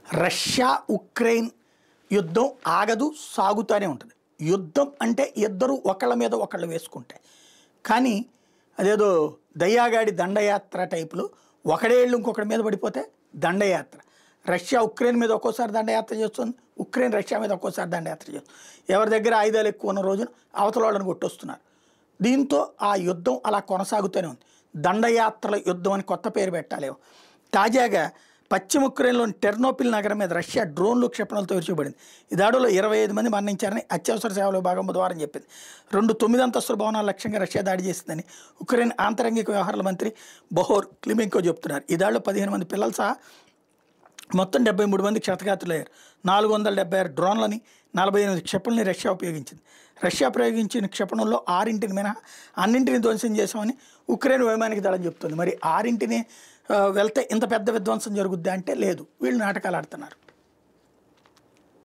Russia Ukraine యుద్ధం ఆగదు, సాగుతూనే ఉంటుంది. యుద్ధం అంటే ఇద్దరు ఒకళ్ళ మీద ఒకళ్ళు వేసుకుంటే, కానీ అదేదో దయ్యాగాడి దండయాత్ర టైపులో ఒకడేళ్ళు ఇంకొకటి మీద పడిపోతే దండయాత్ర. రష్యా ఉక్రెయిన్ మీద ఒక్కోసారి దండయాత్ర చేస్తుంది, ఉక్రెయిన్ రష్యా మీద ఒక్కోసారి దండయాత్ర చేస్తుంది. ఎవరి దగ్గర ఆయుధాలు ఎక్కువ ఉన్న రోజున అవతల వాళ్ళని కొట్టొస్తున్నారు. దీంతో ఆ యుద్ధం అలా కొనసాగుతూనే ఉంది. దండయాత్రల యుద్ధం అని కొత్త పేరు పెట్టాలేమో. తాజాగా పశ్చిమ ఉక్రెయిన్లోని టెర్నోపిల్ నగరం మీద రష్యా డ్రోన్లు క్షిపణులతో విరుచుకుపడింది. ఈ దాడిలో 25 మంది మరణించారని అత్యవసర సేవల విభాగం బుధవారం చెప్పింది. 2 9 అంతస్తుల భవనాల లక్ష్యంగా రష్యా దాడి చేసిందని ఉక్రెయిన్ ఆంతరంగిక వ్యవహారాల మంత్రి బొహోర్ క్లిమెంకో చెబుతున్నారు. ఈ దాడిలో 15 మంది పిల్లలు సహా మొత్తం 73 మంది క్షతగాత్రులయ్యారు. 476 డ్రోన్లని 48 క్షిపణుల్ని రష్యా ఉపయోగించింది. రష్యా ప్రయోగించిన క్షిపణుల్లో 6 మినహా అన్నింటినీ ధ్వంసం చేశామని ఉక్రెయిన్ వైమానిక దళం చెప్తుంది. మరి 6 వెళ్తే ఇంత పెద్ద విధ్వంసం జరుగుద్ది అంటే లేదు, వీళ్ళు నాటకాలు ఆడుతున్నారు.